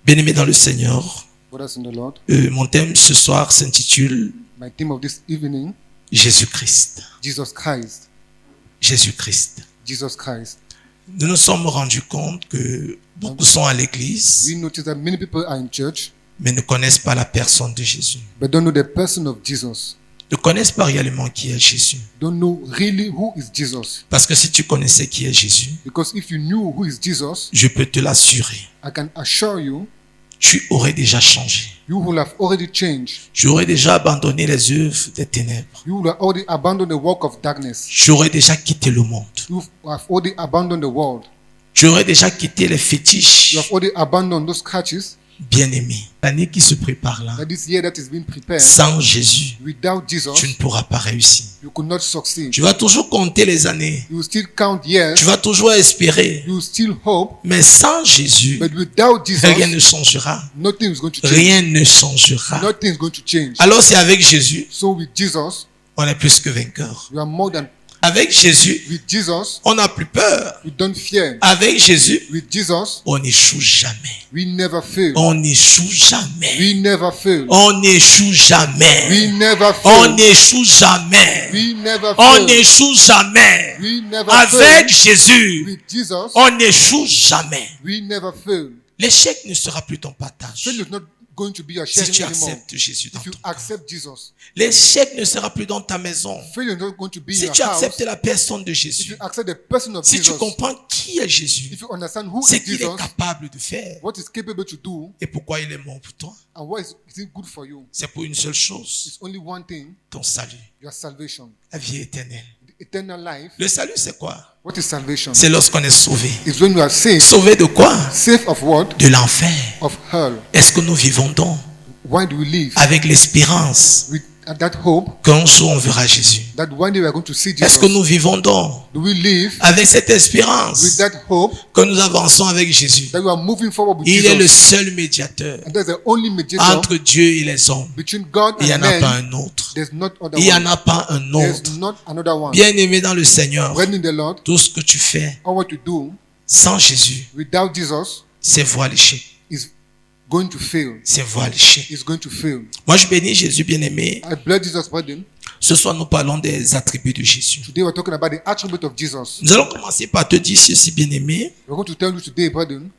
Bien-aimés dans le Seigneur, Brothers in the Lord, mon thème ce soir s'intitule my theme of this evening, Jésus-Christ. Jesus Christ. Jésus-Christ. Jesus Christ. Nous nous sommes rendus compte que beaucoup sont à l'église, We notice that many people are in church, mais ne connaissent pas la personne de Jésus. but don't know the person of Jesus. Ne connaissent pas réellement qui est Jésus. Don't know really who is Jesus. Parce que si tu connaissais qui est Jésus, Because if you knew who is Jesus, je peux te l'assurer, I can assure you, tu aurais déjà changé. you will have already changed. Tu aurais déjà abandonné les œuvres des ténèbres. You will have already abandoned the work of darkness. Tu aurais déjà quitté le monde. You have already abandoned the world. Tu aurais déjà quitté les fétiches. You have already abandoned those catches. Bien-aimé, l'année qui se prépare là, That this year that is being prepared, sans Jésus, without tu ne Jesus, pourras pas réussir. you could not succeed. Tu vas toujours compter les années. You will still count years. Tu vas toujours espérer. You will still hope. Mais sans Jésus, But without rien ne Jesus, changera. nothing is going to change. Rien ne changera. Nothing is going to change. Alors c'est avec Jésus, So with Jesus, on est plus que vainqueur. you are more than. Avec Jésus, With Jesus, on n'a plus peur. we don't fear. Avec Jésus, With Jesus, on n'échoue jamais. we never fail. On n'échoue jamais. We never fail. On n'échoue jamais. We never On fail. n'échoue jamais. We never On fail. n'échoue jamais. We never Avec fail. Jésus, With Jesus, on n'échoue jamais. we never fail. L'échec ne sera plus ton partage. Failure is not going to be your Si sharing tu anymore. acceptes Jésus dans If you ton cœur. accept Jesus, L'échec ne sera plus dans ta maison. failure is not going to be in Si your tu house. acceptes la personne de If Jésus, you accept the person of si tu Jesus, comprends qui est Jésus, if you understand who ce is qu'il est Jesus, capable de faire what is capable to do, et pourquoi il est mort pour toi, and what is it good for you, c'est pour une seule chose, it's only one thing: ton salut, your salvation. la vie éternelle. The eternal life. Le salut, c'est quoi? What is salvation? C'est lorsqu'on est sauvé. It's when we are saved. Sauvé de quoi? Safe of what? De l'enfer. Of hell. Est-ce que nous vivons donc Why do we live? avec l'espérance With that hope qu'un jour on verra Jésus? that one day we are going to see Est-ce que Jesus. nous vivons donc Do we live avec cette with espérance that hope que nous avançons avec Jésus? that we are moving forward with Il est le Jesus? seul médiateur And there's the only mediator entre Dieu et les hommes. between God Il n'y en and a pas man. un autre. There's not other Il n'y en one. a pas un There's autre. not another one. Bien-aimé dans le Seigneur, When in the Lord, tout ce que tu fais all what you do sans Jésus, without Jesus c'est voir l'échec. is going to fail. C'est voir l'échec. Is going to fail. Moi, je bénis Jésus, bien-aimé. I bless Jesus, brethren. Ce soir, nous parlons des attributs de Jésus. Today we're talking about the attribute of Jesus. Nous allons commencer par te dire ceci, bien-aimé. We're going to tell you today, brethren,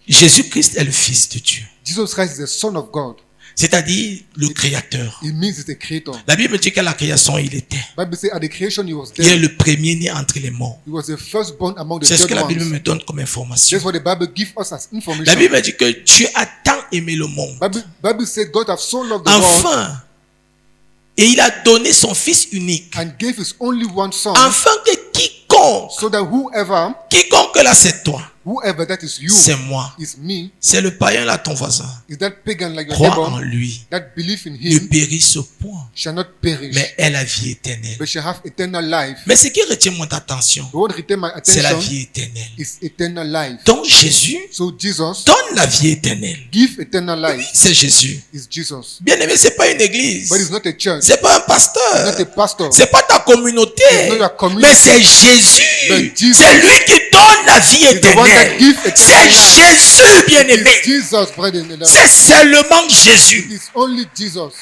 Jésus-Christ est le Fils de Dieu, Jesus Christ is the Son of God. c'est-à-dire le Créateur. It means he's the creator. La Bible dit qu'à la création, il était. Bible says at the creation he was Il est there. le premier-né entre les morts. He was the firstborn among the C'est ce que dead la Bible ones. me donne comme information. That's what the Bible gives us as La information. Bible dit que Dieu a tant aimé le monde. Bible said God have so loved the world Enfin, et il a donné son Fils unique. and gave his only one son, Afin que so that quiconque là c'est toi, whoever that is you, c'est moi, is me, c'est le païen là ton voisin, is that pagan like your crois en neighbor, lui, that believe in ne him périsse point, shall not perish, mais ait la vie éternelle. but shall have eternal life. Mais ce qui retient mon attention, But what retain my c'est la attention vie éternelle. is eternal life. Donc Jésus So Jesus donne la vie éternelle. give eternal life C'est Jésus. is Jesus. Bien aimé, c'est pas une église, But it's not a church, c'est pas un it's pasteur, not a pastor, c'est pas ta communauté, It's not your community. mais c'est Jésus. But Jesus C'est lui qui donne la vie is the one that éternelle. gives eternal C'est life. Jésus, bien aimé. It's Jesus, brethren. C'est seulement Jésus. It's only Jesus.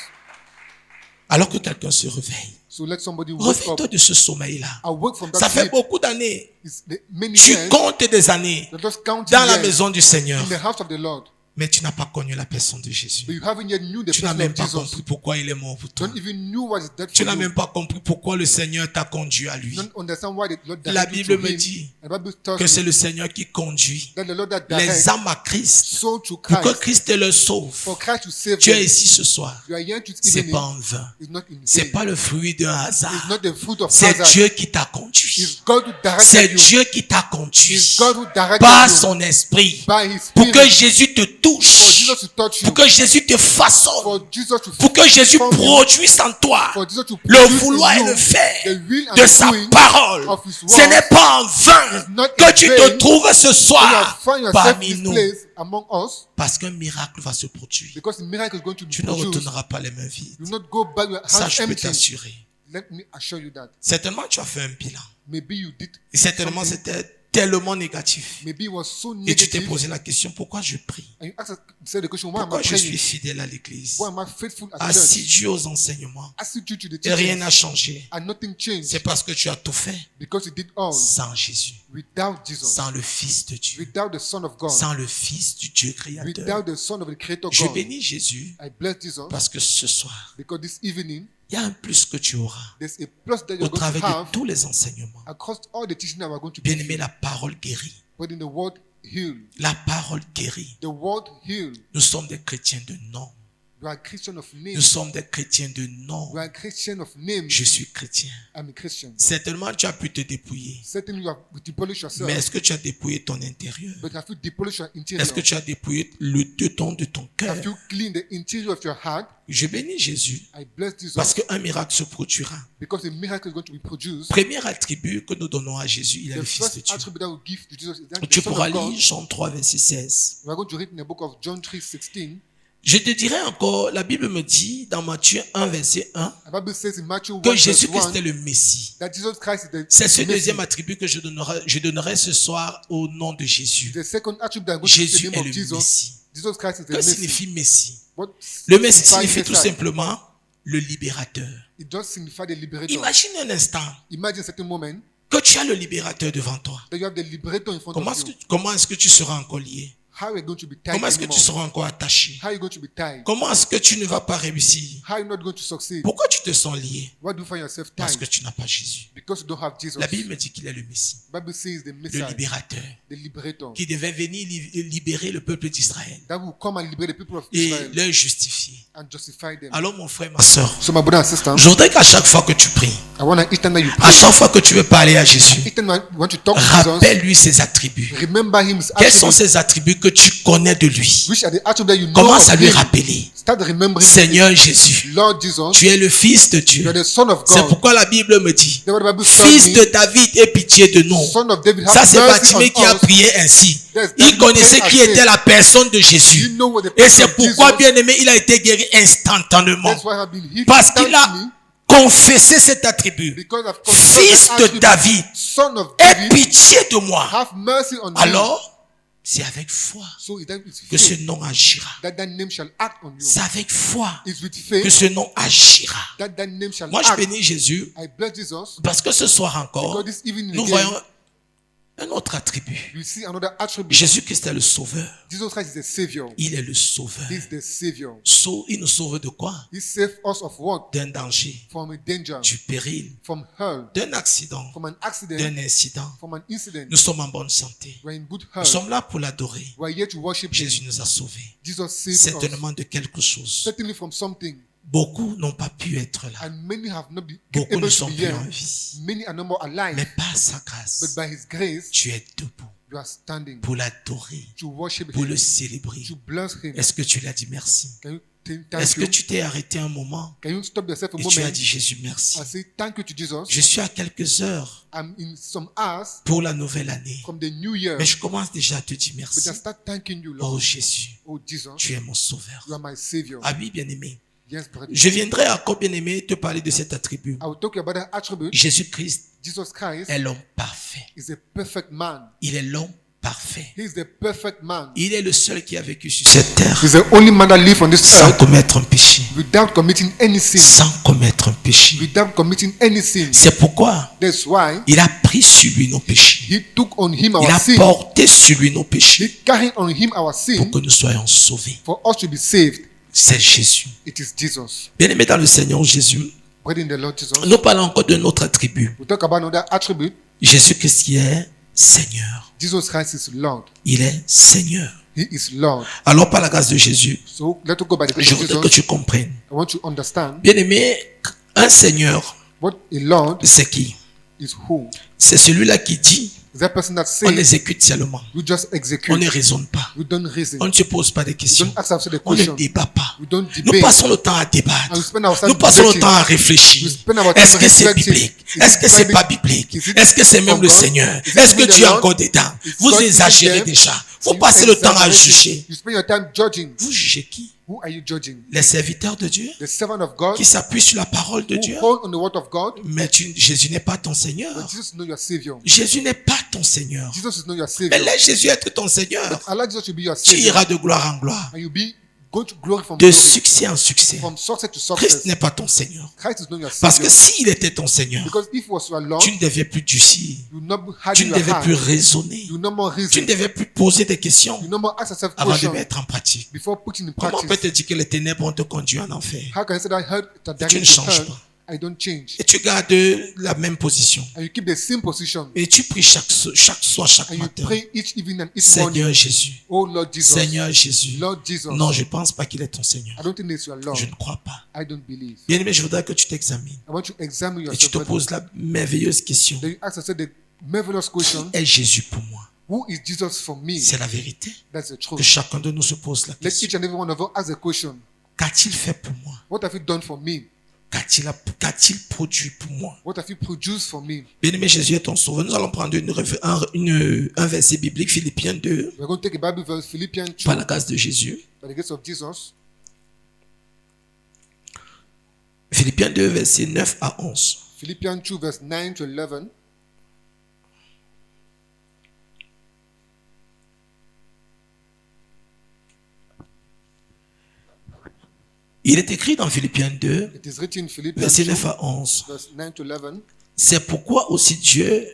Alors que quelqu'un se réveille, So let somebody wake up, réveille-toi de ce sommeil-là. awake from Ça that fait sleep. beaucoup d'années. It's many Tu years. comptes des années Let us count dans la years maison du Seigneur, in the house of the Lord. mais tu n'as pas connu la personne de Jésus. But you haven't yet knew the Tu n'as person même of pas Jesus. compris pourquoi il est mort pour toi. Don't even know what is dead Tu for n'as you. même pas compris pourquoi le Seigneur t'a conduit à lui. Don't understand why the Lord La directed you Bible to me him. dit And the Bible tells que c'est me le Seigneur qui conduit that the Lord that les directs âmes à Christ soul to pour que Christ. Christ le sauve. For Christ to save Tu es them. ici ce soir. You are here to C'est evening. pas en vain. It's not in C'est vain. pas le fruit d'un It's hasard. not the fruit of C'est hazard. Dieu qui t'a conduit. It's God who C'est directed you. Dieu qui t'a conduit It's God who directed par you son esprit by His pour Spirit. que Jésus te For touche, Jesus to touch you. pour que Jésus te façonne, For Jesus to pour que Jésus form you. produise en toi For Jesus to le produce vouloir in et you le faire the will and de the sa doing parole. of His Ce word. n'est pas en vain It's not que in tu vain te trouves ce when you soir find yourself parmi in this nous, place among us, parce qu'un miracle va se produire. because the miracle is going to be Tu ne produced. retourneras pas les mains vides. You will not go back with Ça, hands je peux empty. t'assurer. Let me assure you that. Certainement, tu as fait un bilan. Maybe you did Et certainement, something. c'était tellement négatif. Maybe it was so Et tu t'es negative. posé la question, pourquoi je prie? And you said the question, why am Pourquoi I je suis praying? fidèle à l'église? Why am I faithful at church? Assidu aux enseignements. Assiduous to the Et rien teachings. n'a changé. And nothing changed. C'est parce que tu as tout fait Because you did all sans Jésus, without Jesus. sans le Fils de Dieu, Without the Son of God. sans le Fils du Dieu créateur. Without the Son of the Creator Je God. bénis Jésus I bless Jesus parce que ce soir, because this evening il y a un plus que tu auras there's a plus that au you're going travers to de have tous les enseignements. across all the teaching that we're going to Bien give aimé, you. la parole guérit. But in the word heal, La parole guérit. the word heal, Nous sommes des chrétiens de nom. you are a Christian of Nous name. sommes des chrétiens de nom. You are a Christian of name. Je suis chrétien. I'm a Christian. Certainement, tu as pu te dépouiller. Certainly you have depolished yourself. Mais est-ce que tu as dépouillé ton intérieur? But have you depolished your interior? Est-ce que tu as dépouillé le dedans de ton cœur? Have you cleaned the interior of your heart? Je bénis Jésus I bless Jesus parce qu'un miracle se produira. because a miracle is going to be produced. Premier attribut que nous donnons à Jésus, il est The le Fils de first Dieu. attribute that we give to Jesus is that Tu the Son pourras of God. lire Jean 3, verset 16. We are going to read in the book of John 3:16. Je te dirai encore, la Bible me dit dans Matthieu 1, verset 1, The Bible says in Matthew 1 que verse Jésus-Christ 1 est le Messie. that Jesus Christ is the C'est ce Messi. deuxième attribut que je donnerai ce soir au nom de Jésus. The second attribute that I'm going to Jésus say est the name le of Jesus. Messie. Jesus Christ is the Que Messi. signifie Messie? What Le Messie signifies signifie tout Messiah? simplement le libérateur. It does signify the liberator. Imagine un instant Imagine a certain moment que tu as le libérateur devant toi. that you have the liberator in front of you. Comment est-ce que tu seras encore lié? How are you going to be tied Comment est-ce que anymore? tu seras encore attaché? How are you going to be tied? Comment est-ce que tu ne vas pas réussir? How are you not going to succeed? Pourquoi tu te sens lié? Why do you find yourself Parce tied? que tu n'as pas Jésus. Because you don't have Jesus. La Bible me dit qu'il est le Messie, The Bible says the le Messiah, libérateur, the liberator, qui devait venir libérer le peuple d'Israël that will come and liberate the people of et Israel leur justifier. and justify them. Alors mon frère, ma soeur, So my brother and sister, je voudrais qu'à chaque fois que tu pries, I want to each time that you à pray, chaque fois que tu veux parler à Jésus, each time that you want to talk to Jesus, rappelle-lui ses attributs. remember him. Quels sont ces attributs que tu connais de lui? Which are the attributes that you know Commence of à lui him. rappeler. Start remembering. Seigneur Jésus, Lord Jesus, tu es le Fils de you are Dieu. the Son of C'est God. pourquoi la Bible me dit, That's what the Bible Fils tells de me. David, aie pitié de nous. Son of David, Ça, have c'est mercy Bartimée qui a on us. prié ainsi. Yes, Il David connaissait prayed qui as était this. la personne de You Jésus. know what the Et person c'est of pourquoi, Jesus. bien aimé, il a été guéri instantanément. That's why I've been healed Parce qu'il instantly, a confessé cet attribut. because I've Fils confessed de that attribute. David, Son of aie David, pitié de moi. have mercy on me. Alors, c'est avec foi So it is que ce faith nom agira. that that name shall act on you. C'est avec foi It's with que faith ce nom agira. that that name shall Moi, je act. bénis Jésus I bless Jesus parce que ce soir encore, because this evening nous again, voyons un autre attribut. you see another attribute. Jésus-Christ est le sauveur. Jesus Christ is the Savior. Il est le sauveur. He's the Savior. Il nous sauve de quoi? He saved us of what? D'un danger, From a danger, du péril, from hell, d'un accident, from an accident, d'un incident. from an incident. Nous sommes en bonne santé. We're in good Nous health. sommes là pour l'adorer. We're here to worship Him. Jésus nous a sauvés. Jesus saved us. Certainement de quelque chose. Certainly from something. Beaucoup n'ont pas pu être là. And many have not been Beaucoup ne able to sont be plus here. en vie. Many are no more alive. Mais par sa But grâce, by His grace, tu es debout you are standing pour l'adorer, to worship pour Him, le célébrer. to bless Him. Est-ce que tu l'as dit merci? Can you Est-ce thank que you? tu t'es arrêté un moment Can you stop yourself a et tu as moment dit Jésus merci? and say thank you to Jesus? Je suis à quelques heures I'm in some hours pour la nouvelle année. from the new year, Mais je commence déjà à te dire but merci. I start thanking you, Oh Lord. Jésus, Oh Jesus, tu es mon sauveur. you are my Savior. Ah oui, bien-aimé. Yes, brother. Je viendrai encore, bien-aimé, te parler de cet attribut. I will talk about that attribute. Jésus-Christ Jesus Christ est l'homme parfait. is a perfect man. Il est l'homme parfait. He is the perfect man. Il est le seul qui a vécu sur cette terre He's the only man that lived on this sans earth commettre un péché. without committing any sin. Sans commettre un péché. Without committing any sin. C'est pourquoi That's why il a pris sur lui nos péchés. He took on him Il our a sin. porté sur lui nos péchés He carried on him our pour sin que nous soyons sauvés. for us to be saved. C'est Jésus. It is Jesus. Bien-aimé dans le Seigneur Jésus, Brethren, the Lord Jesus. nous parlons encore de notre attribut. We talk about another attribute. Jésus-Christ qui est Seigneur. Jesus Christ is Lord. Il est Seigneur. He is Lord. Alors par la grâce de Jésus, So let us go by the grace je of voudrais que Jesus. tu comprennes. I want you to understand Bien-aimé, un Seigneur, what a Lord c'est qui? is who. C'est celui-là qui dit, Is that person that on says exécute seulement. we just On execute. ne raisonne pas. We don't reason. On ne se pose pas de We questions. don't ask ourselves the On ne question. débat pas. We don't Nous debate. passons le temps à débattre. And we spend our time Nous passons le debating. temps à réfléchir. We spend our time Est-ce que c'est reflecting. biblique? Is Est-ce it que c'est biblique? pas biblique? Is it Est-ce que c'est même from le God? Seigneur? Is it Est-ce que even the Dieu est Lord? encore dedans? Is Vous God exagérez even there? déjà. Vous You passez le temps à exaggerate it. juger. You spend your time judging. Vous jugez qui? Who are you judging? Les serviteurs de Dieu The servant of God qui s'appuient sur la parole de Dieu. who hold on the word of God. Mais Jésus n'est pas ton Seigneur. But Jesus is not your Savior. Jésus n'est pas ton Seigneur. Jesus is not your Mais Savior. laisse Jésus être ton Seigneur. Allow Jesus to be your Tu Savior. iras de gloire en gloire, And you'll be going to glory from de glory. succès en succès. From success to Christ success. n'est pas ton Seigneur. Christ is not your Parce que Savior. s'il était ton Seigneur, Because if it was your Lord, tu ne devais plus durcir. you will not be hard Tu in ne your devais plus heart. raisonner. You will no more Tu reason. ne devais plus poser des questions You no more ask yourself avant de questions mettre en pratique. before putting in Comment on peut practice. te dire que les ténèbres vont te conduire en enfer? How can I say that I heard that tu ne direction to changes hell, pas. I don't change. Et tu gardes la même position. And you keep the same position. Et tu pries chaque soir, chaque And you matin. pray each evening and each morning. Seigneur Jésus. Oh Lord Jesus. Seigneur Jésus. Lord Jesus. Non, je ne pense pas qu'il est ton Seigneur. I don't think it's your Lord. Je ne crois pas. I don't believe. Bien-aimé, je voudrais que tu t'examines. I want you to examine Et tu yourself. te brother. poses la merveilleuse question. Then you ask yourself the marvelous question. Est Jésus pour moi? Who is Jesus for me? C'est la vérité. That's the Que truth. chacun de nous se pose la Let question. each and every one of us ask the question. Qu'a-t-il fait pour moi? What have you done for me? Qu'a-t-il produit pour moi? What have you produced for me? Bien-aimé, Jésus est ton sauveur. Nous allons prendre un verset biblique, Philippiens 2, We're going to take a Bible verse, Philippians 2, par la grâce de Jésus. by the grace of Jesus. Philippiens 2, versets 9 à 11. Philippians 2, verse 9 to 11. Il est écrit dans Philippiens 2, It is written in Philippians versets 2, 9 à 11. verse 9 to 11. C'est pourquoi aussi Dieu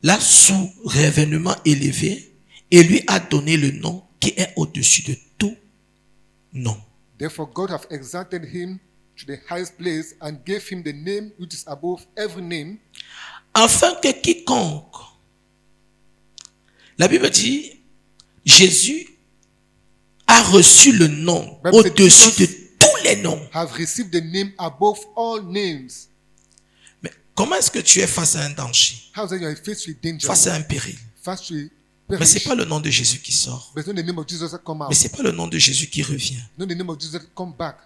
l'a souverainement élevé et lui a donné le nom qui est au-dessus de tout nom. Therefore God hath exalted him to the highest place and gave him the name which is above every name, Afin que quiconque, la Bible dit, Jésus a reçu le nom Bible said au-dessus de Jesus tous les noms. have received the name above all names. Mais comment est-ce que tu es face à un danger, How is that you are faced with danger? face à un péril? Faced with Mais c'est perish. pas le nom de Jésus qui sort. But it's not the name of Jesus that come out. Mais c'est pas le nom de Jésus qui revient. Not the name of Jesus that come back.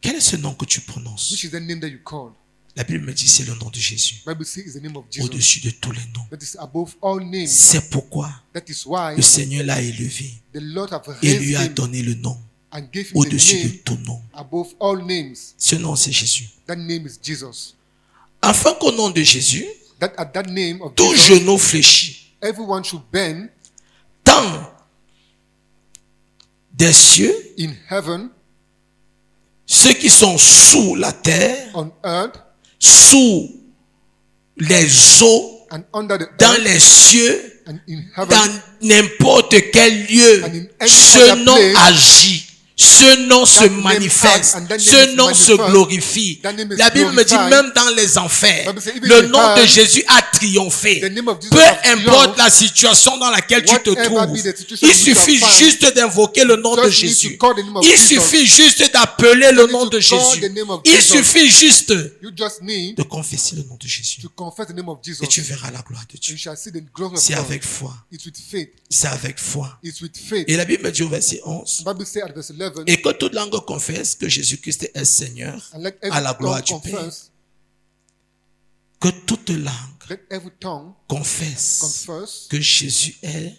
Quel est ce nom que tu prononces? Which is the name that you call? La Bible me dit c'est le nom de Jésus. Bible says is the name of Jesus. Au-dessus de tous les noms. That is above all names. C'est pourquoi That is why le Seigneur l'a élevé the Lord have et raised lui a him donné le nom and gave him the au-dessus de name tout nom. above all names. Ce nom, c'est Jésus. That name is Jesus. Afin qu'au nom de Jésus, That at that name of tout Jesus, genou fléchit, everyone should bend tant des cieux, in heaven, ceux qui sont sous la terre, on earth, sous les eaux, and under the dans earth, les cieux, and in heaven, dans n'importe quel lieu, And in any ce other nom place, agit. Ce nom se that name manifeste. acts and that name Ce is nom se manifest. glorifie. That name is La Bible me dit glorified. même dans les enfers, Bible says, even le in nom de hell, Jésus a triomphé. the name of Jesus Peu has importe triumphed. la situation dans laquelle tu te Whatever trouves, be the situation il in which you suffit are found, juste d'invoquer le nom de just need to Jésus. call the name of Il Jesus. suffit juste d'appeler le need nom to de call Jésus. the name of Il Jesus. suffit juste You just need de confesser le nom de Jésus. to confess the name of Jesus. Et tu verras la gloire de You Dieu. shall see the glory of C'est God. avec foi. It's with faith. C'est avec foi. It's with faith. Et la Bible me dit au verset 11, The Bible says at verse 11, et que toute langue confesse que Jésus-Christ est Seigneur and let à every la gloire tongue du Père. confess, Que toute langue let every tongue confesse confess que Jésus est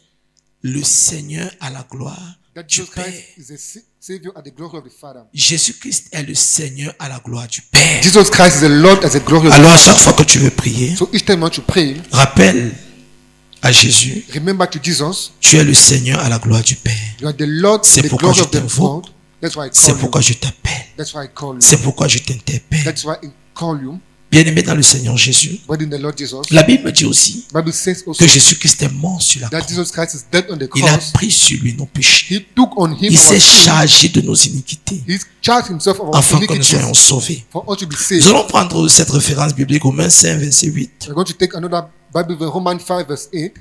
le Seigneur à la gloire that du Jesus Père. Christ is the Savior at the glory of the Father. Jésus-Christ est le Seigneur à la gloire du Père. Jesus Christ is the Lord as the glory of the Alors à chaque Father. fois que tu veux prier, So each time you want to pray, rappelle à Jésus, remember to Jesus, tu es le Seigneur à la gloire du Père. you are the Lord C'est in the pourquoi glory je of the t'invoque. God. That's why I C'est call pourquoi you. je t'appelle. That's why I call you. C'est pourquoi je t'interpelle. That's why I call you. Bien-aimé dans le Seigneur Jésus, But in the Lord Jesus, la Bible dit aussi the Bible says also que Jésus-Christ est mort sur la that croix. Jesus Christ is dead on the Il a cross. pris sur lui nos péchés. He took on him Il our s'est sin. chargé de nos iniquités He charged himself of our afin que nous iniquities soyons sauvés. for us to be Nous saved. allons prendre cette référence biblique Romains 5, verset 8. We're going to take another Bible verse, Romans 5 verse 8.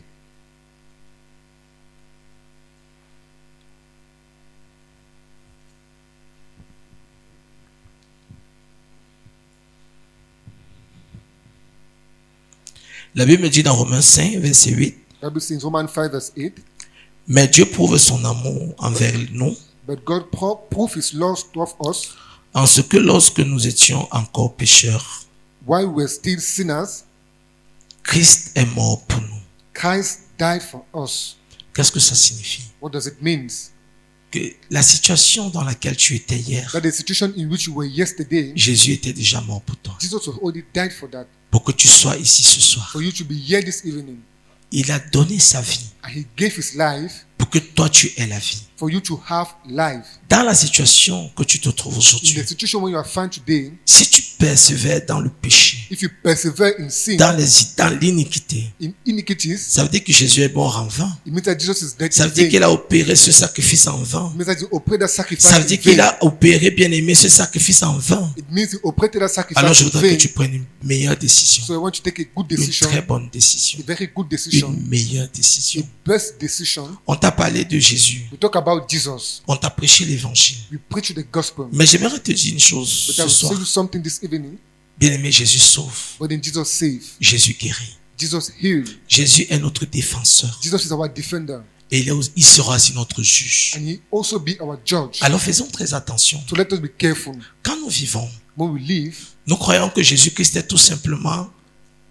La Bible me dit dans Romains 5, verset 8, Bible says Romans 5 verse 8. mais Dieu prouve son amour envers nous But God proved his love toward us en ce que lorsque nous étions encore pécheurs, while we were still sinners. Christ est mort pour nous. Christ died for us. Qu'est-ce que ça signifie? What does it mean? Que la situation dans laquelle tu étais hier, That the situation in which you were yesterday, Jésus était déjà mort pour toi. Jesus has already died for that. Pour que tu sois ici ce soir. For you to be here this evening. Il a donné sa vie And he gave his life pour que toi tu aies la vie. for you to have life. Dans la situation que tu te trouves In aujourd'hui, the situation where you are found today, si tu persévères dans le péché, if you persevere in sin, dans l'iniquité, in iniquities, ça veut dire que Jésus est mort en vain. it means that Jesus is dead Ça in veut dire vain. qu'il a opéré ce sacrifice en vain. It means that he operated that sacrifice Ça veut in dire qu'il vain. a opéré, bien aimé, ce sacrifice en vain. It means he operated that Alors je sacrifice in voudrais que vain. tu prennes une meilleure décision. So I want you to take a good Une decision, très bonne décision. a very good decision, Une meilleure a décision. best decision. On t'a parlé de Jésus. We talk about Jesus. On t'a prêché l'évangile. We preach the gospel. Mais j'aimerais te dire une chose But I ce will soir. tell you something this evening. Bien aimé, Jésus sauve. But then Jesus saved. Jésus guérit. Jesus healed. Jésus est notre défenseur. Jesus is our defender. Et il sera aussi notre juge. And he also be our judge. Alors faisons très attention. So let us be careful. Quand nous vivons, When we live, nous croyons que Jésus-Christ est tout simplement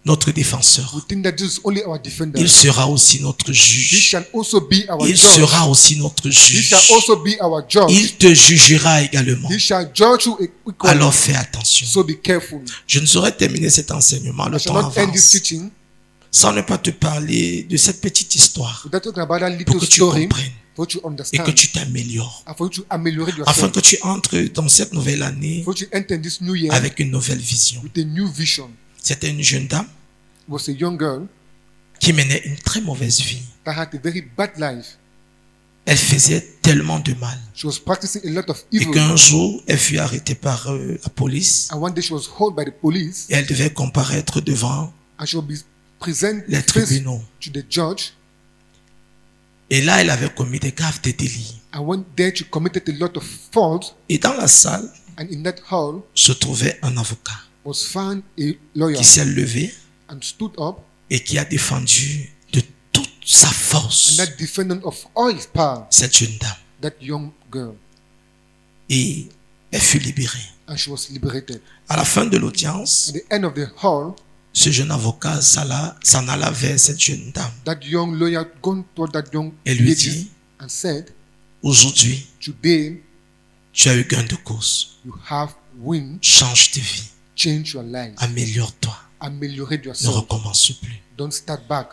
notre défenseur. we think that Jesus is only our defender. Il sera aussi notre He juge. shall also be our Il judge. sera aussi notre He juge. shall also be our judge. Il te jugera également. He shall judge you equally. Alors fais attention. So be careful. Je ne saurais terminer cet enseignement, I le shall temps not end this avance, teaching sans ne pas te parler de cette petite histoire without talking about that pour little que tu story comprennes for you to et que understand tu t'améliores. and for you to ameliorate Afin yourself. que tu entres dans cette nouvelle année For you to enter this new year avec une nouvelle vision. with a new vision. C'était une jeune dame It was a young girl qui menait une très mauvaise vie. that had a very bad life. Elle faisait tellement de mal. She was practicing a lot of Et evil. qu'un jour, elle fut arrêtée par la police And one day she was held by the police et elle devait comparaître devant and she will be present les face tribunaux. to the judge. Et là, elle avait commis des graves de délits. And one day she committed a lot of faults. Et dans la salle And in that hall se trouvait un avocat was found a lawyer qui s'est levé and stood up et qui a défendu de toute sa and force that defendant of all his power, cette jeune dame. that young girl. Et elle fut libérée. And she was liberated. À la fin de l'audience, At the end of the hall, ce jeune avocat s'en alla vers cette jeune dame that young lawyer gone toward that young et lui lady dit, and said, aujourd'hui, today tu as eu gain de cause. you have win, Change de vie. change your life, Améliore-toi. ameliorate Ne yourself. recommence plus. Don't start back.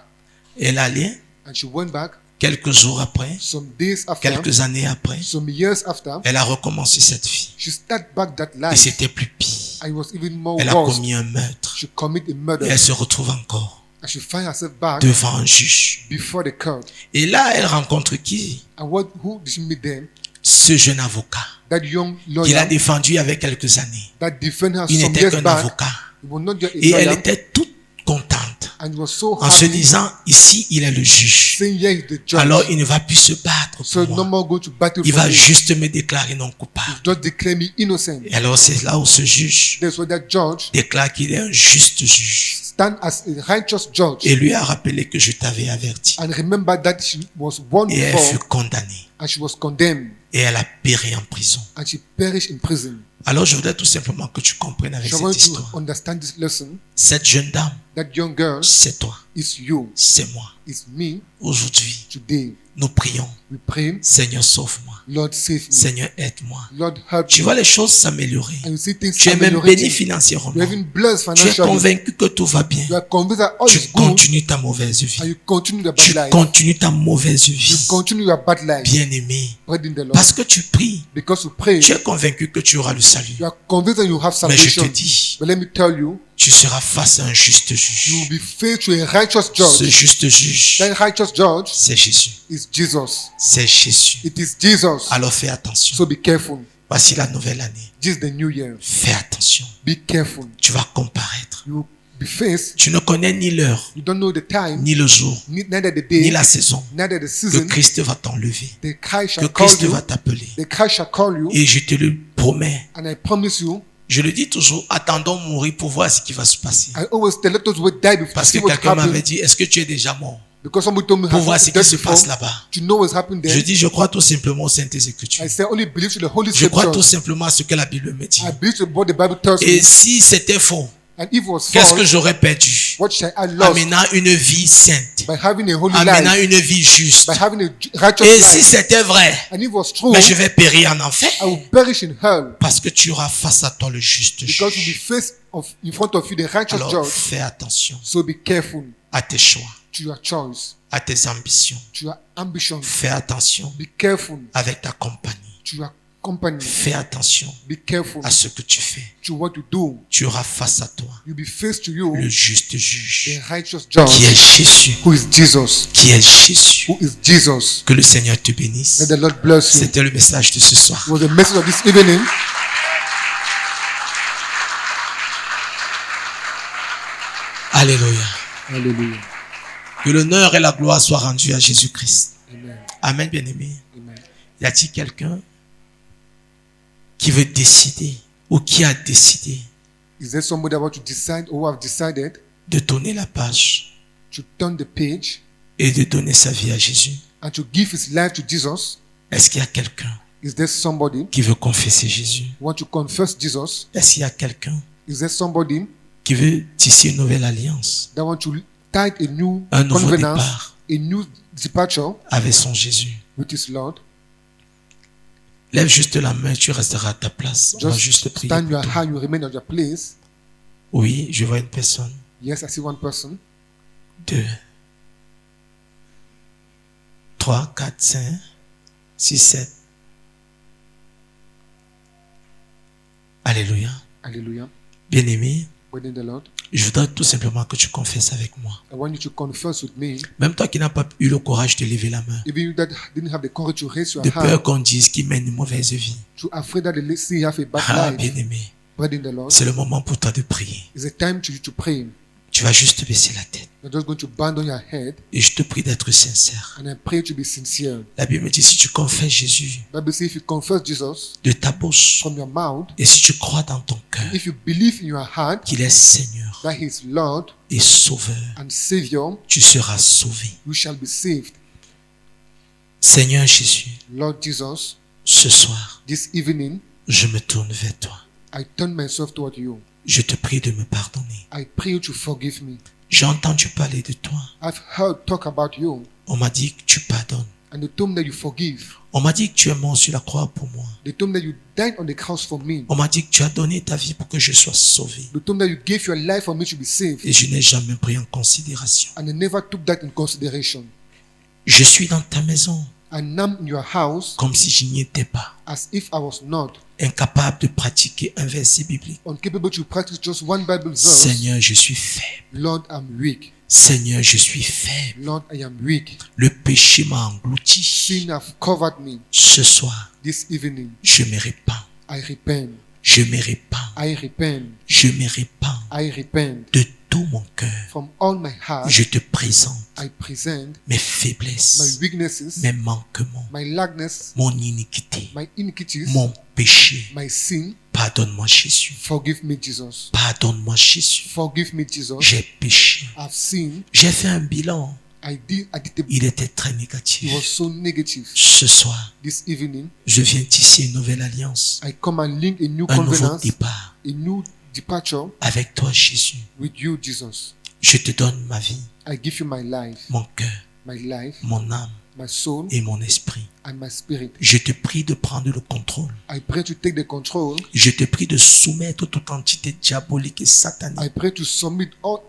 Elle allait, And she went back quelques jours après, some days after, quelques années après, some years after, elle a recommencé cette vie. she started back that Et life. c'était plus pire. And it was even more Elle a worse. commis un meurtre. She committed a Et murder. elle se retrouve encore And she find herself back devant un juge. before the court. Et là, elle rencontre qui? And who did she meet then? Ce jeune avocat That young qu'il a lawyer défendu il y avait quelques années. that defended her Il some n'était years qu'un back. avocat. He was not just a Et elle lawyer. était toute contente And he was so en se happy disant, ici, il est le juge. saying, yeah, he's the judge. Alors, il ne va plus se battre So pour no moi. more go to battle Il for va me. juste me déclarer non coupable. Just declare me innocent. Et alors, c'est là où ce juge That's why that judge déclare qu'il est un juste juge. stand as a righteous judge Et lui a rappelé que je t'avais averti. and remember that she was born Et elle fut before condamnée. and she was condemned Et elle a péri en prison. and she perished in prison. Alors, je voudrais tout simplement que tu comprennes avec So I want cette you to histoire. understand this lesson. Cette jeune dame, That young girl c'est toi, is you, c'est moi. is me. Aujourd'hui, Today nous prions. we pray, Seigneur, sauve-moi. Lord save me, Seigneur, aide-moi. Lord help Tu me. vois les choses s'améliorer. And you see things Tu es même béni ameliorating. financièrement. You are even blessed Tu es financially. convaincu que tout va bien. You are convinced that all Tu is good continues ta mauvaise and vie. you continue the Tu bad life. continues ta mauvaise You vie. continue your bad life. Bien-aimé. Bread in the Lord. Parce que tu pries. Because you pray, Tu es convaincu que tu auras le salut. you are convinced that you have Mais je te salvation. dis, But let me tell you, tu seras face à un juste you juge. will be faced to a righteous Ce judge. juste juge, That righteous judge c'est Jésus. is Jesus. C'est Jésus. It is Jesus. Alors fais attention. So be careful. Voici la nouvelle année. This is the new year. Fais attention. Be careful. Tu vas comparaître. You will be faced. Tu ne connais ni l'heure, You don't know the time, ni le jour, neither the ni day, la saison neither the que season. Christ va t'enlever. The cry Que shall call Christ you. va t'appeler. The cry shall call you. Et je te le promets. And I promise you, Je le dis toujours, attendons mourir pour voir ce qui va se passer. I always tell, let us wait, die before Parce que see what's quelqu'un m'avait happening. dit, est-ce que tu es déjà mort? Because somebody told me Pour how voir ce to qui death se before. passe là-bas. To know what's happening Je there. dis, je crois tout simplement aux Saintes I Écritures. say only believe to the Holy Je crois tout Scripture. simplement à ce que la Bible me dit. I believe to what the Bible tells Et me. si c'était faux, And if it was Qu'est-ce que false, j'aurais perdu? what shall I lose Amenant une vie sainte, by having a holy amenant life, une vie juste. by having a righteous Et si life? c'était vrai, And if it was true, mais je vais périr en enfer. I will perish in hell, Parce que tu auras face à toi le juste because you'll be juge. faced in front of you the righteous Alors judge. fais attention So be careful à tes choix, to your choice, à tes ambitions. to your ambition. Fais attention Be careful avec ta compagnie. to your company. Fais attention Be careful à ce que tu fais. to what you do. Tu auras face à toi You'll be faced to you le juste the juge righteous qui est judge, Jésus. who is Jesus. Qui est Jésus. Who is Jesus. Que le Seigneur te bénisse. May the Lord bless you. C'était le message de ce soir. It was the message of this evening. Alléluia. Hallelujah. Que l'honneur et la gloire soient rendus à Jésus-Christ. Amen. Amen, bien-aimé. Amen. Y a-t-il quelqu'un qui veut décider ou qui a décidé Is there somebody about to decide or who have decided de tourner la page to turn the page et de donner sa vie à Jésus? and to give his life to Jesus? Est-ce qu'il y a quelqu'un Is there somebody qui veut confesser Jésus? who want to confess Jesus? Est-ce qu'il y a quelqu'un Is there somebody qui veut tisser une nouvelle alliance that want to tie a new Un nouveau covenant, départ. a new departure avec son Jésus? with his Lord? Lève juste la main, tu resteras à ta place. On va juste Just prier. stand pour your toi. hand, you remain at your place. Oui, je vois une personne. Yes, I see one person. 2, 3, 4, 5, 6, 7. Alléluia. Hallelujah. Bien-aimé, Within the Lord. je voudrais tout simplement que tu confesses avec moi. I want you to confess with me. Même toi qui n'as pas eu le courage de lever la main. Even you that didn't have the courage to raise your De peur hand, qu'on dise qu'il mène une mauvaise vie. to afraid that they see you have a bad Ah, life. bien-aimé, Within the Lord. c'est le moment pour toi de prier. It's a time to pray. Tu vas juste baisser la tête. You're just going to bow down your head Et je te prie d'être sincère. and I pray to be sincere. La Bible me dit, si tu confesses Jésus Bible says if you confess Jesus de ta bouche, from your mouth, et si tu crois dans ton cœur if you believe in your heart qu'il est Seigneur that He is Lord et Sauveur, and Savior, tu seras sauvé. you shall be saved. Seigneur Jésus, Lord Jesus, ce soir, this evening, je me tourne vers toi. I turn myself toward you. Je te prie de me pardonner. I pray you to forgive me. J'ai entendu parler de toi. I've heard talk about you On m'a dit que tu pardonnes. and they told me that you forgive. On m'a dit que tu es mort sur la croix pour moi. They told me that you died on the cross for me. On m'a dit que tu as donné ta vie pour que je sois sauvé. They told me that you gave your life for me to be saved. Et je n'ai jamais pris en considération. And I never took that in consideration. Je suis dans ta maison And I'm in your house comme si je n'y étais pas. as if I was not, Incapable de pratiquer un verset biblique. incapable to practice just one Bible verse. Seigneur, je suis faible. Lord, I'm weak. Seigneur, je suis faible. Lord, I am weak. Le péché m'a englouti. Sin have covered me. Ce soir, This evening, je me répands. I repent. Je me répands. I repent. Je me répands I repent. de tout mon cœur. From all my heart, Je te présente I present mes my faiblesses, weaknesses, mes manquements, my lackness, mon iniquité, my iniquities, mon péché. my sin. Pardonne-moi, Jésus. Forgive me, Jesus. Pardonne-moi, Jésus. Forgive me, Jesus. J'ai péché. I've sinned. J'ai fait un bilan. I did Il était très it négatif. was so negative. Ce soir, This evening, je viens tisser une nouvelle alliance, I come and link a new un nouveau covenant, départ a new departure avec toi, Jésus. with you, Jesus. Je te donne ma vie, I give you my life, mon cœur, my life, mon âme my soul, et mon esprit. and my spirit. Je te prie de prendre le contrôle. I pray to take the control. Je te prie de soumettre toute entité diabolique et satanique I pray to submit all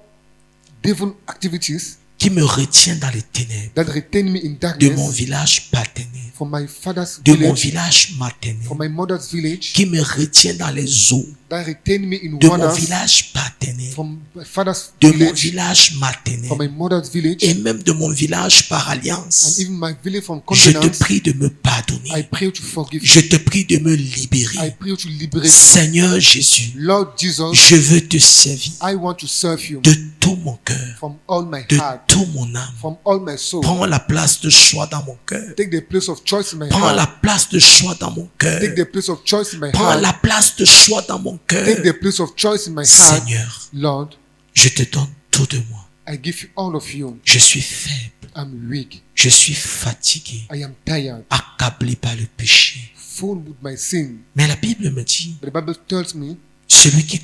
devil activities qui me retient dans les ténèbres that retain me in de mon darkness village paternel, from my father's de mon village, village maternel, from my mother's village, qui me retient dans les eaux that retain me in de mon waters, village paternel, from my father's de mon village, village from maternel my mother's village, et même de mon village par and alliance. even my village from Je te covenants. prie de me I pardonner. pray to forgive Je me. te prie de me I libérer. pray to liberate me. Seigneur Jésus, Lord Jesus, je veux te servir I want to serve you de tout mon cœur, from all my de heart, tout mon âme. from all my soul. Prends la place de choix dans mon cœur. Take the place of choice in my Prends la heart. place de choix dans mon cœur. Take the place of choice in my Prends heart. la place de choix dans mon Take cœur. the place of choice in my heart. Seigneur, Lord, je te donne tout de moi. I give you all of you. Je suis faible. I'm weak. Je suis fatigué, I am tired, accablé par le péché. full with my sin. Mais la Bible me dit, But the Bible tells me celui qui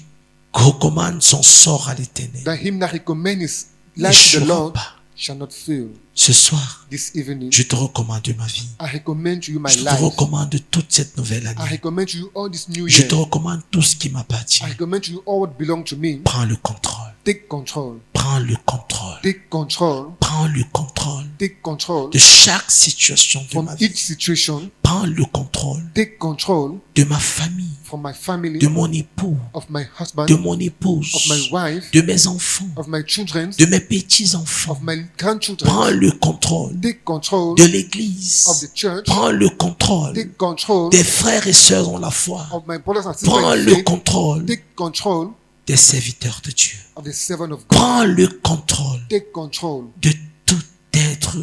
recommande son sort à l'Éternel That him that recommend his life to the n'échouera Lord pas. shall not fail. Ce soir, This evening, je te recommande ma vie. I recommend to you my Je te life. recommande toute cette nouvelle I année. recommend to you all this new Je year. te recommande tout ce qui m'appartient. I recommend to you all what belongs to me. Prends le contrôle. Take control. Prends le contrôle. Take control. Prends le contrôle Take control de chaque situation de from ma vie. each situation. Prends le contrôle Take control de ma famille, from my family, de mon époux, of my husband, de mon of épouse, my wife, de mes enfants, of my children, de mes petits-enfants. of my Prends grandchildren. le contrôle Take control de of l'Église. the church. Prends le contrôle Take control des frères et sœurs en la foi. of my brothers and sisters Prends in le faith. contrôle Take control des serviteurs de Dieu. of the servant of God. Prends le contrôle Take control de tout être.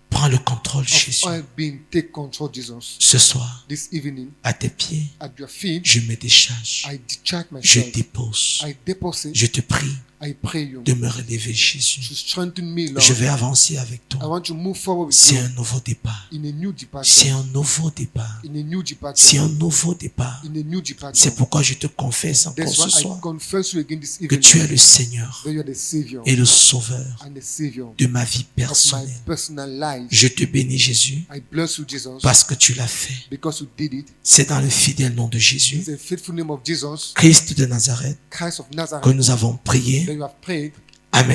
Prends le contrôle, of Jésus. all being. Take control, Jesus. Ce soir, This evening, à tes pieds, at your feet, je me décharge. I discharge Je myself. dépose. I deposit. Je te prie I pray you de me relever, Jésus. to strengthen me, Lord. Je vais avancer avec I toi. want to move forward with C'est you un nouveau départ. in a new C'est departure. un nouveau départ. In a new C'est departure. un nouveau départ. In a new departure. C'est pourquoi je te confesse encore That's ce why I soir confess you again this que evening tu es le Seigneur that you are the Savior et le Sauveur and the Savior de ma vie of my personnelle. personal life. Je te bénis, Jésus, I bless you, Jesus, parce que tu l'as fait. because you did it. C'est dans le fidèle nom de In Jésus, the faithful name of Jesus, Christ de Nazareth, Christ of que Nazareth, nous avons that prié. you have prayed.